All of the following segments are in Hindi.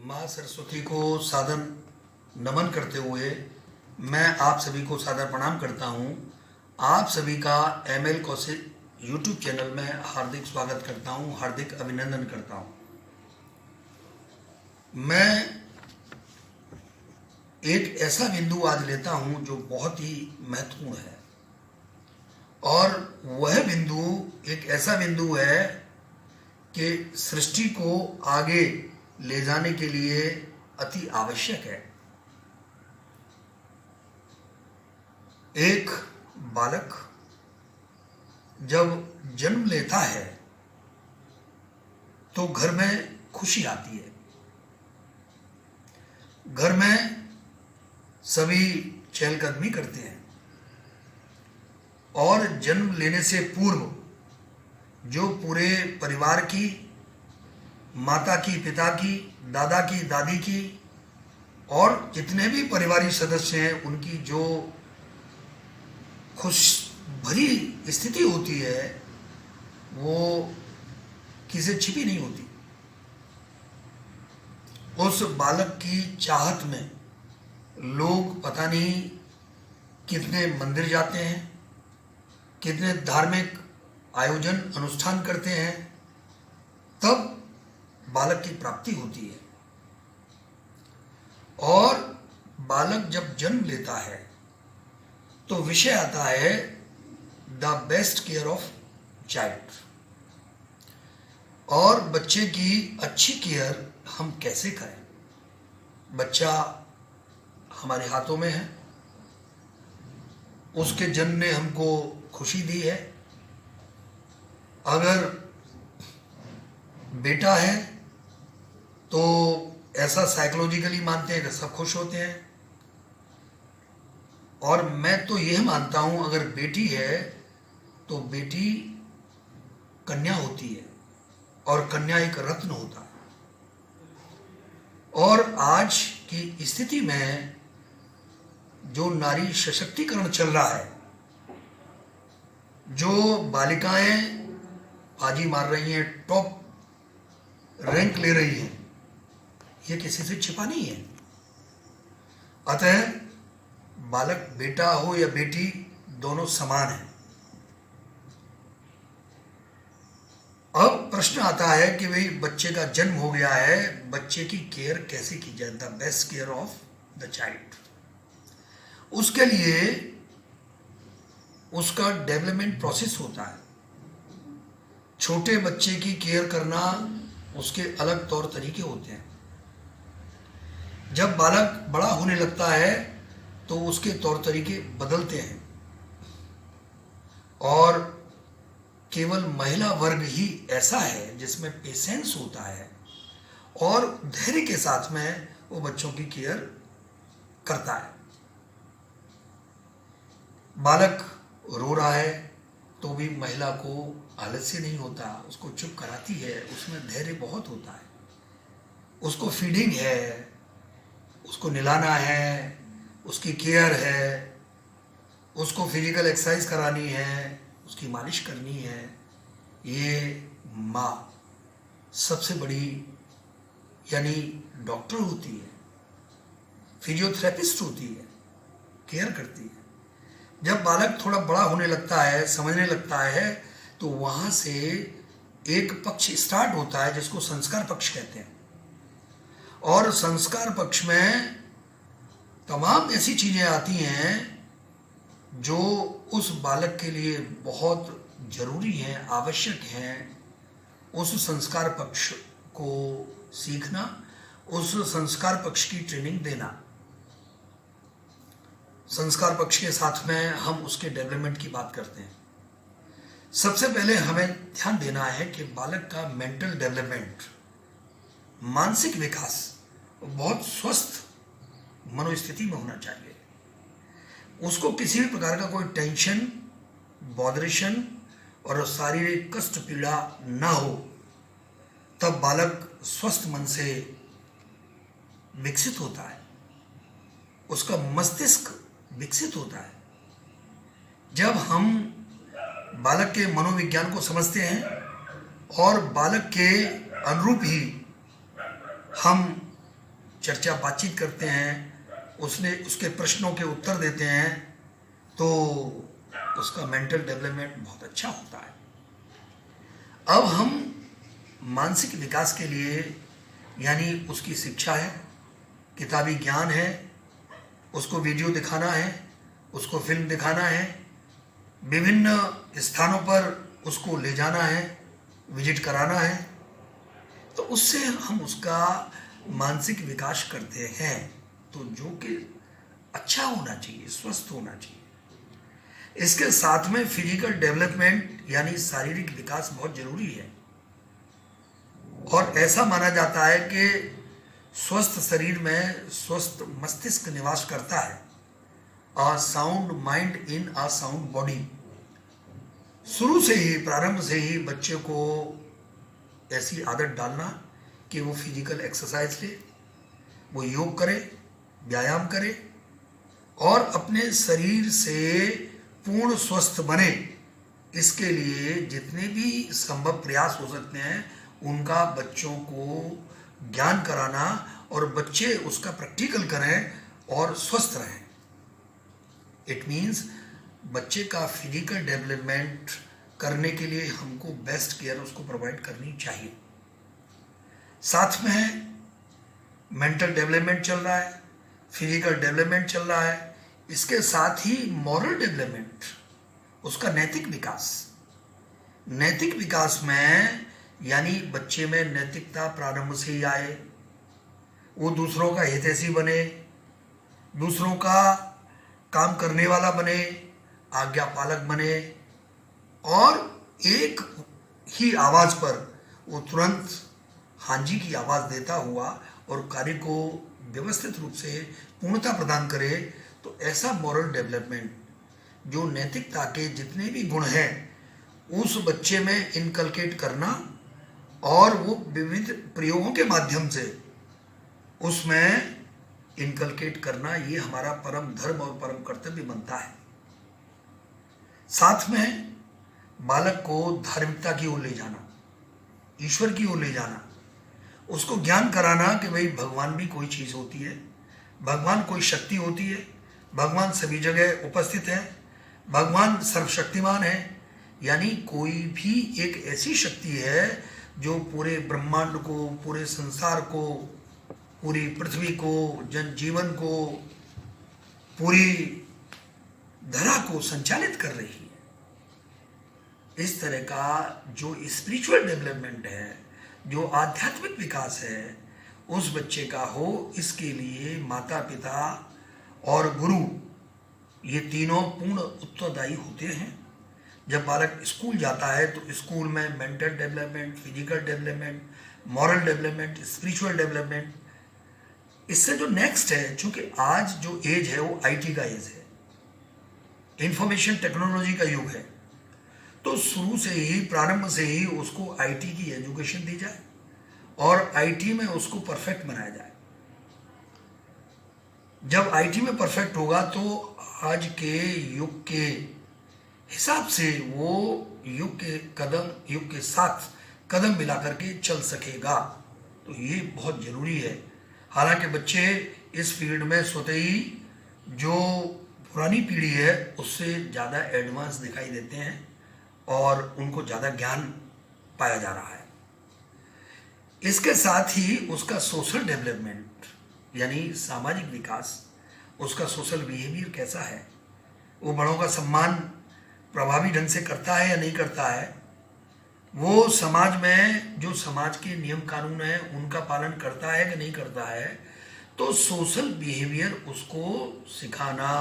माँ सरस्वती को सादर नमन करते हुए मैं आप सभी को सादर प्रणाम करता हूँ। आप सभी का ML कौशिक यूट्यूब चैनल में हार्दिक स्वागत करता हूँ, हार्दिक अभिनंदन करता हूँ। मैं एक ऐसा बिंदु आज लेता हूँ जो बहुत ही महत्वपूर्ण है, और वह बिंदु एक ऐसा बिंदु है कि सृष्टि को आगे ले जाने के लिए अति आवश्यक है। एक बालक जब जन्म लेता है तो घर में खुशी आती है, घर में सभी चहलकदमी करते हैं, और जन्म लेने से पूर्व जो पूरे परिवार की, माता की, पिता की, दादा की, दादी की और जितने भी परिवारिक सदस्य हैं उनकी जो खुश भरी स्थिति होती है वो किसी से छिपी नहीं होती। उस बालक की चाहत में लोग पता नहीं कितने मंदिर जाते हैं, कितने धार्मिक आयोजन अनुष्ठान करते हैं, तब बालक की प्राप्ति होती है। और बालक जब जन्म लेता है तो विषय आता है the best care of child. और बच्चे की अच्छी केयर हम कैसे करें? बच्चा हमारे हाथों में है, उसके जन्म ने हमको खुशी दी है। अगर बेटा है तो ऐसा साइकोलॉजिकली मानते हैं कि सब खुश होते हैं, और मैं तो यह मानता हूं अगर बेटी है तो बेटी कन्या होती है, और कन्या एक रत्न होता है। और आज की स्थिति में जो नारी सशक्तिकरण चल रहा है, जो बालिकाएं बाजी मार रही हैं, टॉप रैंक ले रही हैं, ये किसी से छिपा नहीं है। अतः बालक बेटा हो या बेटी, दोनों समान हैं। अब प्रश्न आता है कि भाई बच्चे का जन्म हो गया है, बच्चे की केयर कैसे की जाए? The best care of the child. उसके लिए उसका डेवलपमेंट प्रोसेस होता है। छोटे बच्चे की केयर करना उसके अलग तौर तरीके होते हैं। जब बालक बड़ा होने लगता है तो उसके तौर तरीके बदलते हैं, और केवल महिला वर्ग ही ऐसा है जिसमें पेशेंस होता है और धैर्य के साथ में वो बच्चों की केयर करता है। बालक रो रहा है तो भी महिला को आलस्य नहीं होता, उसको चुप कराती है, उसमें धैर्य बहुत होता है। उसको फीडिंग है, उसको नहलाना है, उसकी केयर है, उसको फिजिकल एक्सरसाइज करानी है, उसकी मालिश करनी है। ये माँ सबसे बड़ी यानी डॉक्टर होती है, फिजियोथेरेपिस्ट होती है, केयर करती है। जब बालक थोड़ा बड़ा होने लगता है, समझने लगता है, तो वहाँ से एक पक्ष स्टार्ट होता है जिसको संस्कार पक्ष कहते हैं। और संस्कार पक्ष में तमाम ऐसी चीज़ें आती हैं जो उस बालक के लिए बहुत जरूरी हैं, आवश्यक हैं। उस संस्कार पक्ष को सीखना, उस संस्कार पक्ष की ट्रेनिंग देना। संस्कार पक्ष के साथ में हम उसके डेवलपमेंट की बात करते हैं। सबसे पहले हमें ध्यान देना है कि बालक का मेंटल डेवलपमेंट, मानसिक विकास बहुत स्वस्थ मनोस्थिति में होना चाहिए। उसको किसी भी प्रकार का कोई टेंशन, बॉदरेशन और शारीरिक कष्ट, पीड़ा ना हो, तब बालक स्वस्थ मन से विकसित होता है, उसका मस्तिष्क विकसित होता है। जब हम बालक के मनोविज्ञान को समझते हैं और बालक के अनुरूप ही हम चर्चा बातचीत करते हैं, उसके प्रश्नों के उत्तर देते हैं, तो उसका मेंटल डेवलपमेंट बहुत अच्छा होता है। अब हम मानसिक विकास के लिए, यानी उसकी शिक्षा है, किताबी ज्ञान है, उसको वीडियो दिखाना है, उसको फिल्म दिखाना है, विभिन्न स्थानों पर उसको ले जाना है, विजिट कराना है, तो उससे हम उसका मानसिक विकास करते हैं। तो जो कि अच्छा होना चाहिए, स्वस्थ होना चाहिए। इसके साथ में फिजिकल डेवलपमेंट यानी शारीरिक विकास बहुत जरूरी है, और ऐसा माना जाता है कि स्वस्थ शरीर में स्वस्थ मस्तिष्क निवास करता है। A sound mind in a sound body. शुरू से ही, प्रारंभ से ही बच्चे को ऐसी आदत डालना कि वो फिजिकल एक्सरसाइज ले, वो योग करे, व्यायाम करे, और अपने शरीर से पूर्ण स्वस्थ बने। इसके लिए जितने भी संभव प्रयास हो सकते हैं उनका बच्चों को ज्ञान कराना, और बच्चे उसका प्रैक्टिकल करें और स्वस्थ रहें। इट मीन्स बच्चे का फिजिकल डेवलपमेंट करने के लिए हमको बेस्ट केयर उसको प्रोवाइड करनी चाहिए। साथ में मेंटल डेवलपमेंट चल रहा है, फिजिकल डेवलपमेंट चल रहा है, इसके साथ ही मॉरल डेवलपमेंट, उसका नैतिक विकास। नैतिक विकास में यानी बच्चे में नैतिकता प्रारंभ से ही आए, वो दूसरों का हितैषी बने, दूसरों का काम करने वाला बने, आज्ञा पालक बने, और एक ही आवाज पर वो तुरंत हाँ जी की आवाज देता हुआ और कार्य को व्यवस्थित रूप से पूर्णता प्रदान करे। तो ऐसा मॉरल डेवलपमेंट, जो नैतिकता के जितने भी गुण हैं उस बच्चे में इनकलकेट करना, और वो विविध प्रयोगों के माध्यम से उसमें इनकलकेट करना, ये हमारा परम धर्म और परम कर्तव्य बनता है। साथ में बालक को धार्मिकता की ओर ले जाना, ईश्वर की ओर ले जाना, उसको ज्ञान कराना कि भाई भगवान भी कोई चीज़ होती है, भगवान कोई शक्ति होती है, भगवान सभी जगह उपस्थित है, भगवान सर्वशक्तिमान है। यानी कोई भी एक ऐसी शक्ति है जो पूरे ब्रह्मांड को, पूरे संसार को, पूरी पृथ्वी को, जनजीवन को, पूरी धरा को संचालित कर रही है। इस तरह का जो स्पिरिचुअल डेवलपमेंट है, जो आध्यात्मिक विकास है, उस बच्चे का हो, इसके लिए माता पिता और गुरु ये तीनों पूर्ण उत्तरदायी होते हैं। जब बालक स्कूल जाता है तो स्कूल में mental development, physical development, moral development, spiritual development, इससे जो नेक्स्ट है, चूंकि आज जो एज है वो आईटी का एज है, इंफॉर्मेशन टेक्नोलॉजी का युग है, तो शुरू से ही, प्रारंभ से ही उसको आईटी की एजुकेशन दी जाए और आईटी में उसको परफेक्ट बनाया जाए। जब आईटी में परफेक्ट होगा तो आज के युग के हिसाब से वो युग के साथ कदम मिलाकर के चल सकेगा। तो ये बहुत जरूरी है। हालांकि बच्चे इस फील्ड में स्वतः ही जो पुरानी पीढ़ी है उससे ज़्यादा एडवांस दिखाई देते हैं और उनको ज़्यादा ज्ञान पाया जा रहा है। इसके साथ ही उसका सोशल डेवलपमेंट यानी सामाजिक विकास, उसका सोशल बिहेवियर कैसा है, वो बड़ों का सम्मान प्रभावी ढंग से करता है या नहीं करता है, वो समाज में जो समाज के नियम कानून है उनका पालन करता है कि नहीं करता है। तो सोशल बिहेवियर उसको सिखाना,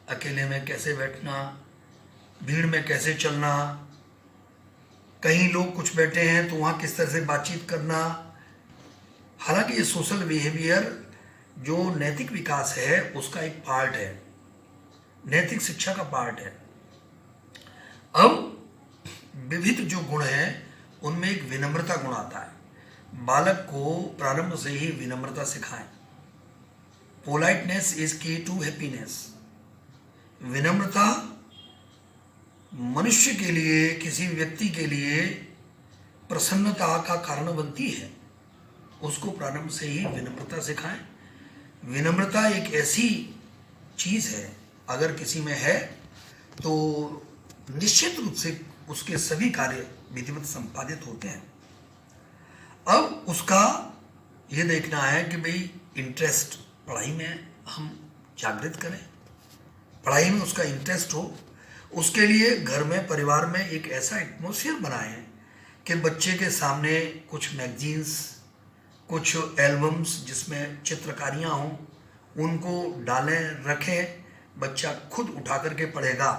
अकेले में कैसे बैठना, भीड़ में कैसे चलना, कहीं लोग कुछ बैठे हैं तो वहाँ किस तरह से बातचीत करना। हालांकि ये सोशल बिहेवियर जो नैतिक विकास है उसका एक पार्ट है, नैतिक शिक्षा का पार्ट है। अब विविध जो गुण हैं उनमें एक विनम्रता गुण आता है। बालक को प्रारंभ से ही विनम्रता सिखाएं। पोलाइटनेस इज की टू हैप्पीनेस। विनम्रता मनुष्य के लिए, किसी व्यक्ति के लिए प्रसन्नता का कारण बनती है। उसको प्रारंभ से ही विनम्रता सिखाएं। विनम्रता एक ऐसी चीज है, अगर किसी में है तो निश्चित रूप से उसके सभी कार्य विधिवत संपादित होते हैं। अब उसका ये देखना है कि भाई इंटरेस्ट पढ़ाई में हम जागृत करें, पढ़ाई में उसका इंटरेस्ट हो। उसके लिए घर में, परिवार में एक ऐसा एटमॉस्फेयर बनाएं कि बच्चे के सामने कुछ मैगजीन्स, कुछ एल्बम्स जिसमें चित्रकारियाँ हों, उनको डालें, रखें। बच्चा खुद उठा करके पढ़ेगा।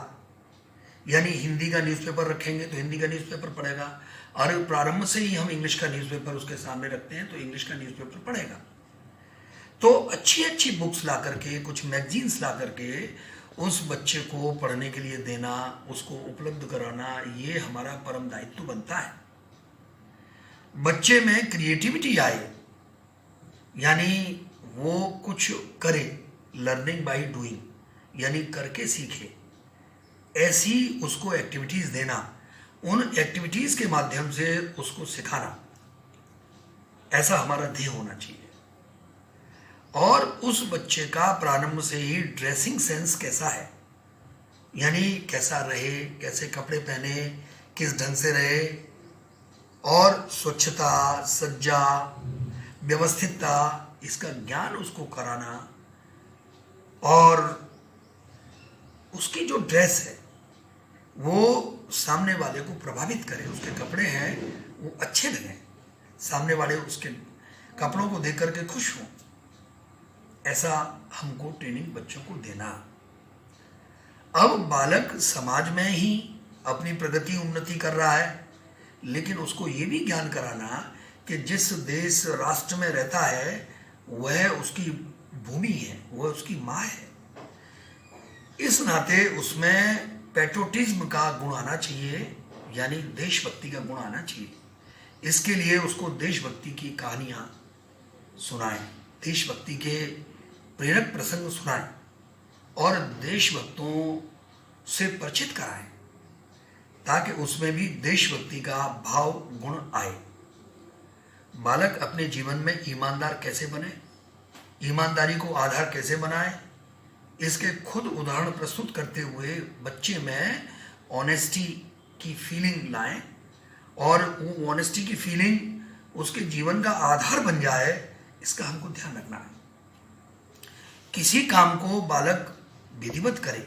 यानी हिंदी का न्यूज़पेपर रखेंगे तो हिंदी का न्यूज़पेपर पढ़ेगा, और प्रारंभ से ही हम इंग्लिश का न्यूज़पेपर उसके सामने रखते हैं तो इंग्लिश का न्यूज़पेपर पढ़ेगा। तो अच्छी अच्छी बुक्स ला करके, कुछ मैगजीन्स ला करके उस बच्चे को पढ़ने के लिए देना, उसको उपलब्ध कराना, ये हमारा परम दायित्व बनता है। बच्चे में क्रिएटिविटी आए, यानी वो कुछ करे, लर्निंग बाय डूइंग, यानी करके सीखे, ऐसी उसको एक्टिविटीज देना, उन एक्टिविटीज के माध्यम से उसको सिखाना, ऐसा हमारा ध्येय होना चाहिए। और उस बच्चे का प्रारंभ से ही ड्रेसिंग सेंस कैसा है, यानी कैसा रहे, कैसे कपड़े पहने, किस ढंग से रहे, और स्वच्छता, सज्जा, व्यवस्थितता, इसका ज्ञान उसको कराना। और उसकी जो ड्रेस है वो सामने वाले को प्रभावित करे, उसके कपड़े हैं वो अच्छे लगें, सामने वाले उसके कपड़ों को देख करके खुश हों, ऐसा हमको ट्रेनिंग बच्चों को देना। अब बालक समाज में ही अपनी प्रगति, उन्नति कर रहा है, लेकिन उसको ये भी ज्ञान कराना कि जिस देश, राष्ट्र में रहता है वह उसकी भूमि है, वह उसकी माँ है। इस नाते उसमें पैट्रियोटिज्म का गुण आना चाहिए, यानी देशभक्ति का गुण आना चाहिए। इसके लिए उसको देशभक्ति की कहानियाँ सुनाएं, देशभक्ति के प्रेरक प्रसंग सुनाएं और देशभक्तों से परिचित कराएं, ताकि उसमें भी देशभक्ति का भाव, गुण आए। बालक अपने जीवन में ईमानदार कैसे बने, ईमानदारी को आधार कैसे बनाए, इसके खुद उदाहरण प्रस्तुत करते हुए बच्चे में ऑनेस्टी की फीलिंग लाएं, और वो ऑनेस्टी की फीलिंग उसके जीवन का आधार बन जाए, इसका हमको ध्यान रखना है। किसी काम को बालक विधिवत करे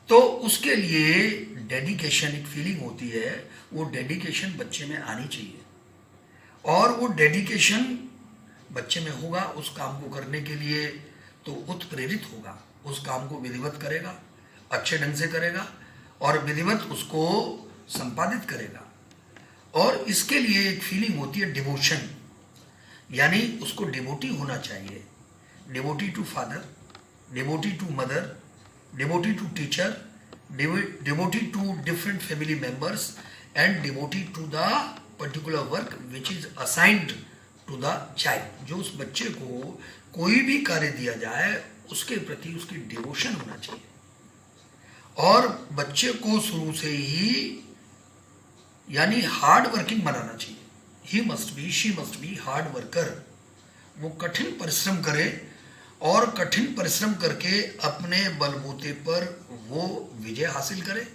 तो उसके लिए डेडिकेशन, एक फीलिंग होती है, वो डेडिकेशन बच्चे में आनी चाहिए, और वो डेडिकेशन बच्चे में होगा उस काम को करने के लिए तो उत्प्रेरित होगा, उस काम को विधिवत करेगा, अच्छे ढंग से करेगा और विधिवत उसको संपादित करेगा। और इसके लिए एक फीलिंग होती है डिवोशन, यानी उसको डिवोटी होना चाहिए, devotee to father, devotee to mother, devotee to teacher, devotee to different family members, and devotee to the particular work which is assigned to the child. जो उस बच्चे को कोई भी कार्य दिया जाए उसके प्रति उसकी डिवोशन होना चाहिए, और बच्चे को शुरू से ही यानी हार्ड वर्किंग बनाना चाहिए। He must be, she must be hard worker. वो कठिन परिश्रम करे और कठिन परिश्रम करके अपने बलबूते पर वो विजय हासिल करे,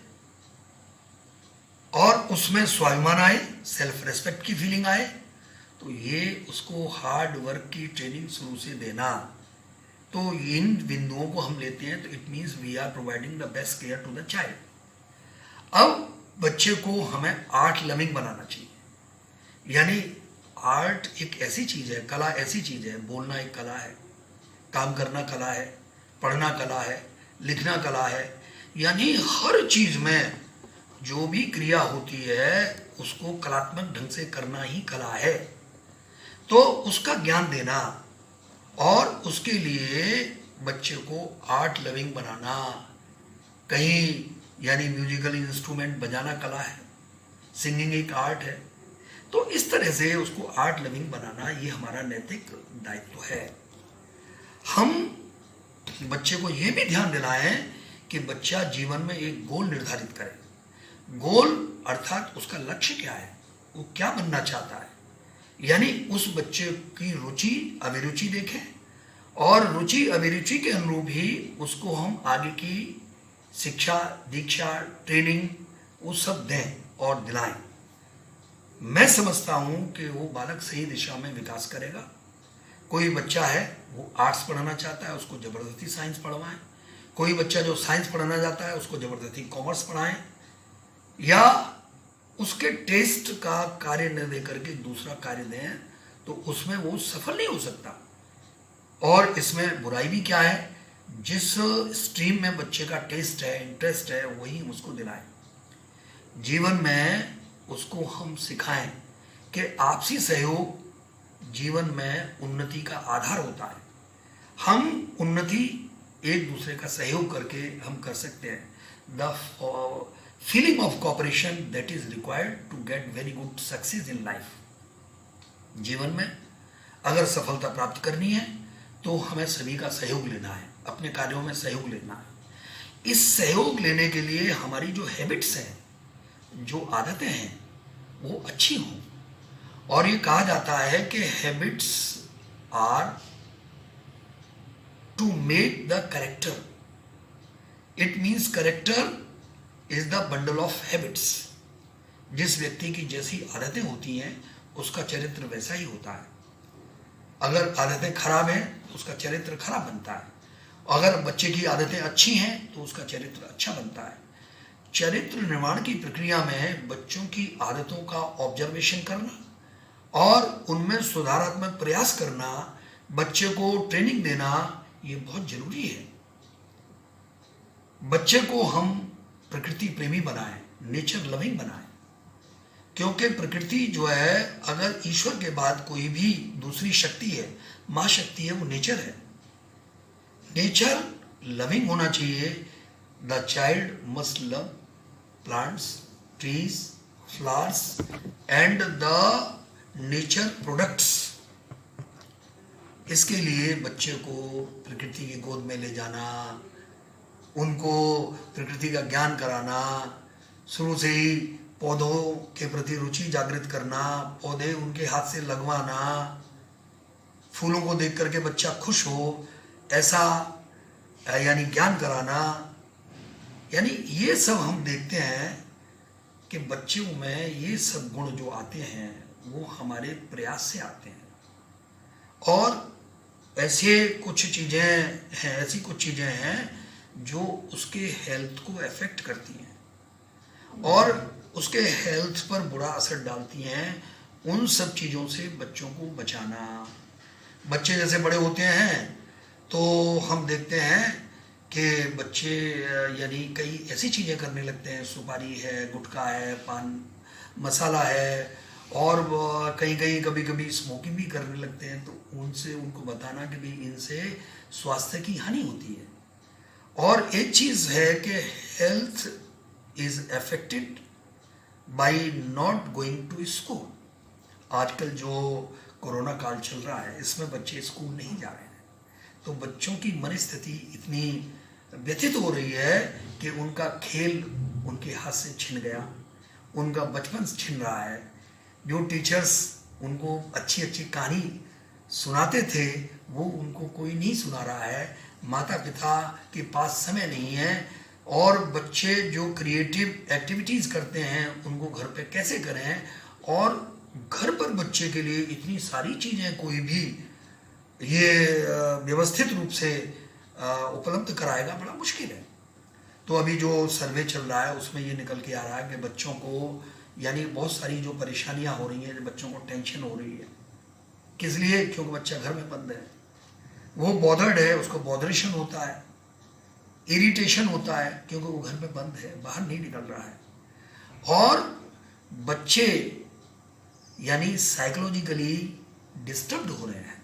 और उसमें स्वाभिमान आए, सेल्फ रेस्पेक्ट की फीलिंग आए। तो ये उसको हार्ड वर्क की ट्रेनिंग शुरू से देना। तो इन बिंदुओं को हम लेते हैं तो it means we are providing the best care to the child. अब बच्चे को हमें आर्ट लविंग बनाना चाहिए, यानी आर्ट एक ऐसी चीज है, कला ऐसी चीज है, बोलना एक कला है, काम करना कला है, पढ़ना कला है, लिखना कला है, यानी हर चीज में जो भी क्रिया होती है उसको कलात्मक ढंग से करना ही कला है। तो उसका ज्ञान देना और उसके लिए बच्चे को आर्ट लविंग बनाना। कहीं यानी म्यूजिकल इंस्ट्रूमेंट बजाना कला है, सिंगिंग एक आर्ट है। तो इस तरह से उसको आर्ट लविंग बनाना ये हमारा नैतिक दायित्व है। हम बच्चे को ये भी ध्यान दिलाएं कि बच्चा जीवन में एक गोल निर्धारित करे। गोल अर्थात उसका लक्ष्य क्या है, वो क्या बनना चाहता है, यानी उस बच्चे की रुचि अभिरुचि देखें और रुचि अभिरुचि के अनुरूप ही उसको हम आगे की शिक्षा, दीक्षा, ट्रेनिंग वो सब दें और दिलाएं। मैं समझता हूं कि वो बालक सही दिशा में विकास करेगा। कोई बच्चा है वो आर्ट्स पढ़ना चाहता है, उसको जबरदस्ती साइंस पढ़वाएं। कोई बच्चा जो साइंस पढ़ना चाहता है उसको जबरदस्ती कॉमर्स पढ़ाएं, या उसके टेस्ट का कार्य न दे करके दूसरा कार्य दें, तो उसमें वो सफल नहीं हो सकता। और इसमें बुराई भी क्या है, जिस स्ट्रीम में बच्चे का टेस्ट है, इंटरेस्ट है, वही उसको दिलाएं। जीवन में उसको हम सिखाएं कि आपसी सहयोग जीवन में उन्नति का आधार होता है। हम उन्नति एक दूसरे का सहयोग करके हम कर सकते हैं। The feeling of cooperation that is required to get very good success in life. जीवन में अगर सफलता प्राप्त करनी है तो हमें सभी का सहयोग लेना है, अपने कार्यों में सहयोग लेना है। इस सहयोग लेने के लिए हमारी जो हैबिट्स हैं, जो आदतें हैं, वो अच्छी हों। और ये कहा जाता है कि habits are to make the character. It means character is the bundle of habits. जिस व्यक्ति की जैसी आदतें होती हैं उसका चरित्र वैसा ही होता है। अगर आदतें खराब हैं तो उसका चरित्र खराब बनता है, अगर बच्चे की आदतें अच्छी हैं तो उसका चरित्र अच्छा बनता है। चरित्र निर्माण की प्रक्रिया में बच्चों की आदतों का ऑब्जर्वेशन करना और उनमें सुधारात्मक प्रयास करना, बच्चे को ट्रेनिंग देना, ये बहुत जरूरी है। बच्चे को हम प्रकृति प्रेमी बनाएं, नेचर लविंग बनाएं, क्योंकि प्रकृति जो है, अगर ईश्वर के बाद कोई भी दूसरी शक्ति है, माँ शक्ति है, वो नेचर है। नेचर लविंग होना चाहिए। The child must love plants, trees, flowers and the nature products. इसके लिए बच्चे को प्रकृति की गोद में ले जाना, उनको प्रकृति का ज्ञान कराना, शुरू से ही पौधों के प्रति रुचि जागृत करना, पौधे उनके हाथ से लगवाना, फूलों को देख करके बच्चा खुश हो, ऐसा यानी ज्ञान कराना। यानी ये सब हम देखते हैं कि बच्चों में ये सब गुण जो आते हैं वो हमारे प्रयास से आते हैं। और ऐसी कुछ चीज़ें हैं जो उसके हेल्थ को अफेक्ट करती हैं और उसके हेल्थ पर बुरा असर डालती हैं। उन सब चीज़ों से बच्चों को बचाना। बच्चे जैसे बड़े होते हैं तो हम देखते हैं कि बच्चे यानी कई ऐसी चीज़ें करने लगते हैं, सुपारी है, गुटखा है, पान मसाला है, और कहीं कभी कभी स्मोकिंग भी करने लगते हैं। तो उनसे उनको बताना कि भाई इनसे स्वास्थ्य की हानि होती है। और एक चीज़ है कि health is affected by not going to school. आजकल जो कोरोना काल चल रहा है इसमें बच्चे स्कूल नहीं जा रहे हैं, तो बच्चों की मनस्थिति इतनी व्यथित हो रही है कि उनका खेल उनके हाथ से छिन गया, उनका बचपन छिन रहा है। जो टीचर्स उनको अच्छी अच्छी कहानी सुनाते थे वो उनको कोई नहीं सुना रहा है, माता पिता के पास समय नहीं है, और बच्चे जो क्रिएटिव एक्टिविटीज़ करते हैं उनको घर पे कैसे करें, और घर पर बच्चे के लिए इतनी सारी चीज़ें कोई भी ये व्यवस्थित रूप से उपलब्ध कराएगा, बड़ा मुश्किल है। तो अभी जो सर्वे चल रहा है उसमें ये निकल के आ रहा है कि बच्चों को यानी बहुत सारी जो परेशानियां हो रही हैं, जो बच्चों को टेंशन हो रही है, किस लिए? क्योंकि बच्चा घर में बंद है, वो बॉदर्ड है, उसको बॉदरेशन होता है, इरिटेशन होता है, क्योंकि वो घर में बंद है, बाहर नहीं निकल रहा है। और बच्चे यानी साइकोलॉजिकली डिस्टर्ब्ड हो रहे हैं,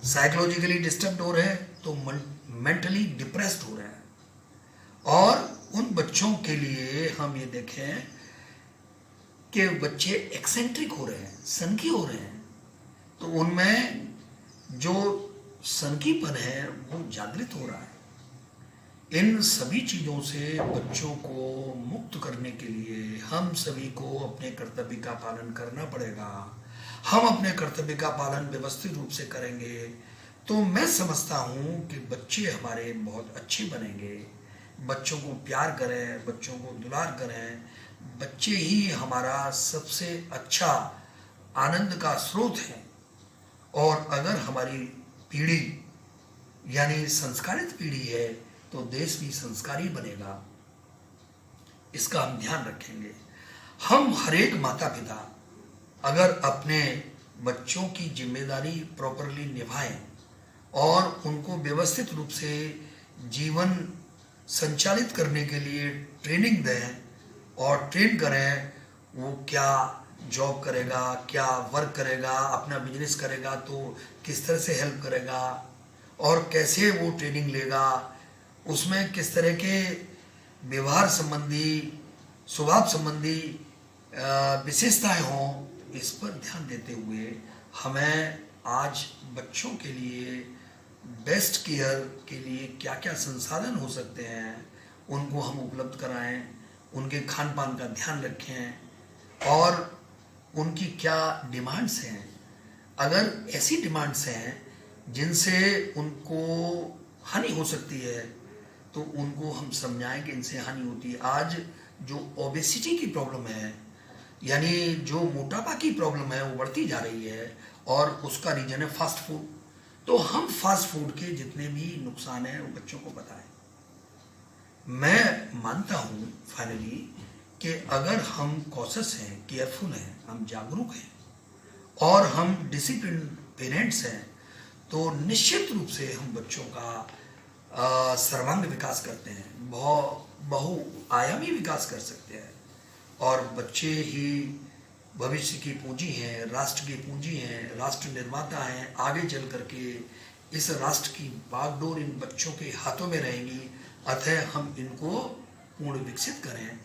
साइकोलॉजिकली डिस्टर्ब्ड हो रहे हैं तो मेंटली डिप्रेस्ड हो रहे हैं। और उन बच्चों के लिए हम ये देखें कि बच्चे एक्सेंट्रिक हो रहे हैं, सनकी हो रहे हैं, तो उनमें जो सनकीपन है वो जागृत हो रहा है। इन सभी चीज़ों से बच्चों को मुक्त करने के लिए हम सभी को अपने कर्तव्य का पालन करना पड़ेगा। हम अपने कर्तव्य का पालन व्यवस्थित रूप से करेंगे, तो मैं समझता हूँ कि बच्चे हमारे बहुत अच्छे बनेंगे। बच्चों को प्यार करें, बच्चों को दुलार करें, बच्चे ही हमारा सबसे अच्छा आनंद का स्रोत है। और अगर हमारी पीढ़ी यानी संस्कारित पीढ़ी है तो देश भी संस्कारी बनेगा, इसका हम ध्यान रखेंगे। हम हर एक माता पिता अगर अपने बच्चों की जिम्मेदारी प्रॉपरली निभाएं और उनको व्यवस्थित रूप से जीवन संचालित करने के लिए ट्रेनिंग दें और ट्रेन करें, वो क्या जॉब करेगा, क्या वर्क करेगा, अपना बिजनेस करेगा तो किस तरह से हेल्प करेगा और कैसे वो ट्रेनिंग लेगा, उसमें किस तरह के व्यवहार संबंधी, स्वभाव संबंधी विशेषताएं हों, इस पर ध्यान देते हुए हमें आज बच्चों के लिए बेस्ट केयर के लिए क्या क्या संसाधन हो सकते हैं उनको हम उपलब्ध कराएं, उनके खान पान का ध्यान रखें और उनकी क्या डिमांड्स हैं। अगर ऐसी डिमांड्स हैं जिनसे उनको हानि हो सकती है तो उनको हम समझाएं कि इनसे हानि होती है। आज जो ओबेसिटी की प्रॉब्लम है यानी जो मोटापा की प्रॉब्लम है वो बढ़ती जा रही है और उसका रीजन है फास्ट फूड। तो हम फास्ट फूड के जितने भी नुकसान हैं वो बच्चों को बताएं। मैं मानता हूँ फाइनली कि अगर हम कॉशियस हैं, केयरफुल हैं, हम जागरूक हैं और हम डिसिप्लिन पेरेंट्स हैं तो निश्चित रूप से हम बच्चों का सर्वांग विकास करते हैं, बहुआयामी विकास कर सकते हैं। और बच्चे ही भविष्य की पूंजी हैं, राष्ट्र की पूंजी हैं, राष्ट्र निर्माता हैं। आगे चल करके इस राष्ट्र की बागडोर इन बच्चों के हाथों में रहेगी। अतः हम इनको पूर्ण विकसित करें,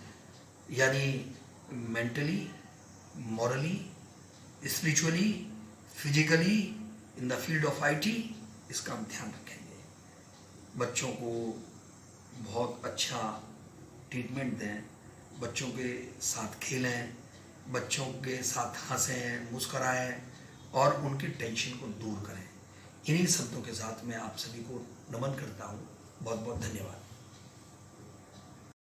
यानी mentally, morally, spiritually, physically, in the field of IT, इसका हम ध्यान रखेंगे। बच्चों को बहुत अच्छा ट्रीटमेंट दें, बच्चों के साथ खेलें, बच्चों के साथ हंसें, मुस्कराएं और उनकी टेंशन को दूर करें। इन्हीं शब्दों के साथ मैं आप सभी को नमन करता हूँ। बहुत बहुत धन्यवाद।